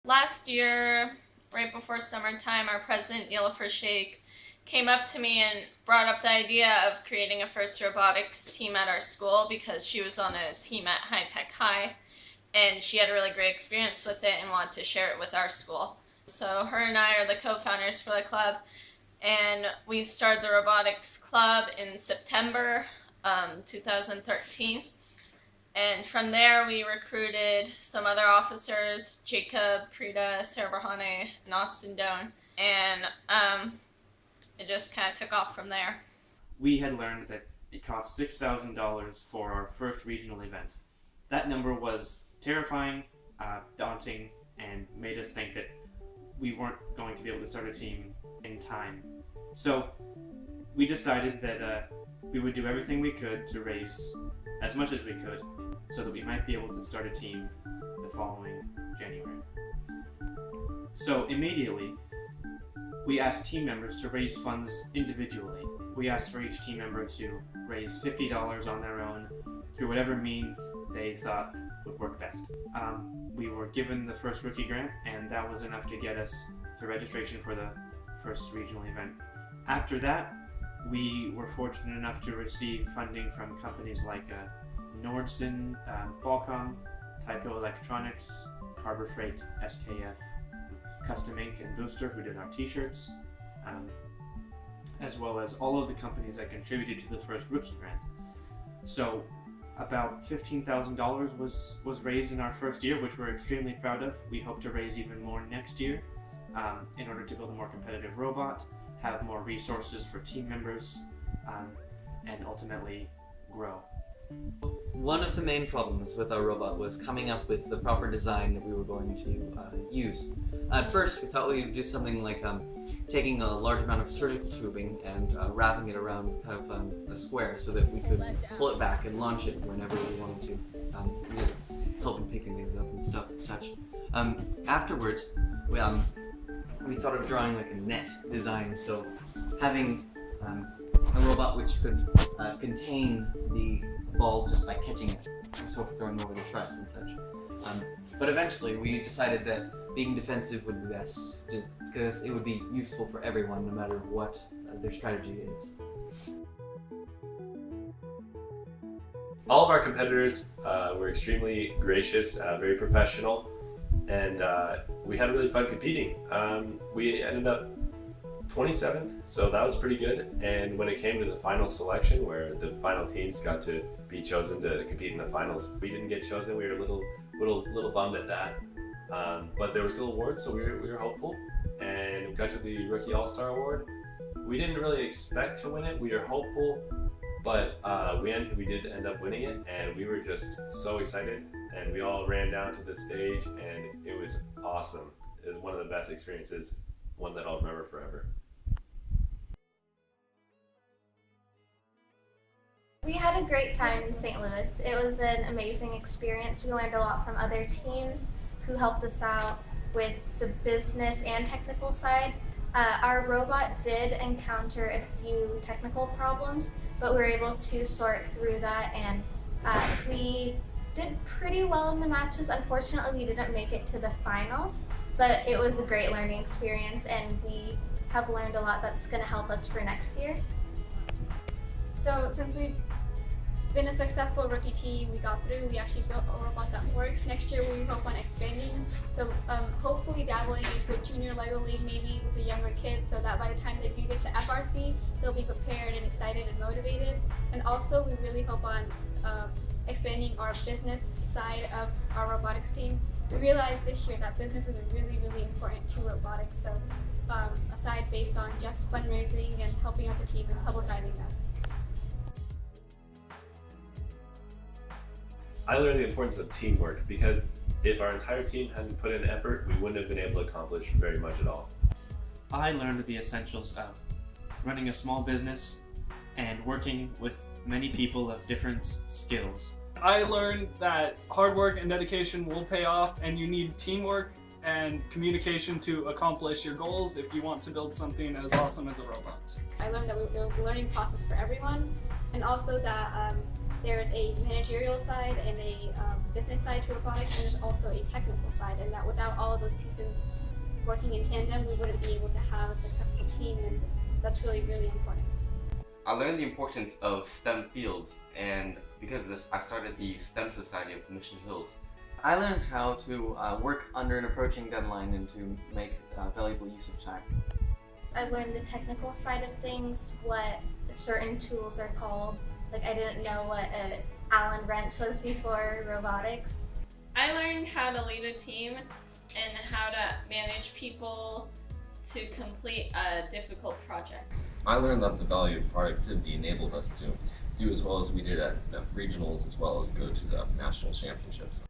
Last year, right before summertime, our president, Nilofer Sheikh, came up to me and brought up the idea of creating a first robotics team at our school because she was on a team at High Tech High and she had a really great experience with it and wanted to share it with our school. So her and I are the co-founders for the club, and we started the robotics club in September 2013. And from there, we recruited some other officers, Jacob, Prita, Sarah Barhane, and Austin Doan. And it just kind of took off from there. We had learned that it cost $6,000 for our first regional event. That number was terrifying, daunting, and made us think that we weren't going to be able to start a team in time. So we decided that we would do everything we could to raise as much as we could so that we might be able to start a team the following January. So immediately, we asked team members to raise funds individually. We asked for each team member to raise $50 on their own through whatever means they thought would work best. We were given the first rookie grant, and that was enough to get us to registration for the first regional event. After that, we were fortunate enough to receive funding from companies like Nordson, Qualcomm, Tyco Electronics, Harbor Freight, SKF, Custom Ink, and Booster, who did our t-shirts, as well as all of the companies that contributed to the first rookie grant. So about $15,000 was raised in our first year, which we're extremely proud of. We hope to raise even more next year in order to build a more competitive robot, have more resources for team members, and ultimately grow. One of the main problems with our robot was coming up with the proper design that we were going to use. At first, we thought we would do something like taking a large amount of surgical tubing and wrapping it around kind of a square so that we could pull it back and launch it whenever we wanted to. Just help in picking things up and stuff and such. Afterwards, we thought of drawing like a net design, so having a robot which could contain the ball just by catching it, so throwing over the truss and such. But eventually we decided that being defensive would be best, just because it would be useful for everyone no matter what their strategy is. All of our competitors were extremely gracious, very professional, and we had really fun competing. We ended up 27th, so that was pretty good. And when it came to the final selection, where the final teams got to be chosen to compete in the finals, we didn't get chosen. We were a little bummed at that, but there were still awards, so we were hopeful, and we got to the Rookie All-Star Award. We didn't really expect to win it. We were hopeful, but we did end up winning it, and we were just so excited. And we all ran down to the stage, and it was awesome. It was one of the best experiences, one that I'll remember forever. We had a great time in St. Louis. It was an amazing experience. We learned a lot from other teams who helped us out with the business and technical side. Our robot did encounter a few technical problems, but we were able to sort through that, and we did pretty well in the matches. Unfortunately, we didn't make it to the finals, but it was a great learning experience, and we have learned a lot that's going to help us for next year. So since we've been a successful rookie team, we got through, we actually built a robot that works. Next year we hope on expanding, so hopefully dabbling into a junior LEGO League maybe with the younger kids, so that by the time they do get to FRC, they'll be prepared and excited and motivated. And also we really hope on expanding our business side of our robotics team. We realized this year that business is really, really important to robotics, so aside based on just fundraising and helping out the team and publicizing us. I learned the importance of teamwork, because if our entire team hadn't put in effort, we wouldn't have been able to accomplish very much at all. I learned the essentials of running a small business and working with many people of different skills. I learned that hard work and dedication will pay off, and you need teamwork and communication to accomplish your goals if you want to build something as awesome as a robot. I learned that it was a learning process for everyone, and also that there's a managerial side and a business side to robotics, and there's also a technical side, and that without all of those pieces working in tandem, we wouldn't be able to have a successful team, and that's really, really important. I learned the importance of STEM fields, and because of this, I started the STEM Society of Mission Hills. I learned how to work under an approaching deadline and to make valuable use of time. I learned the technical side of things, what certain tools are called. Like, I didn't know what an Allen wrench was before robotics. I learned how to lead a team and how to manage people to complete a difficult project. I learned that the value of productivity enabled us to do as well as we did at the regionals as well as go to the national championships.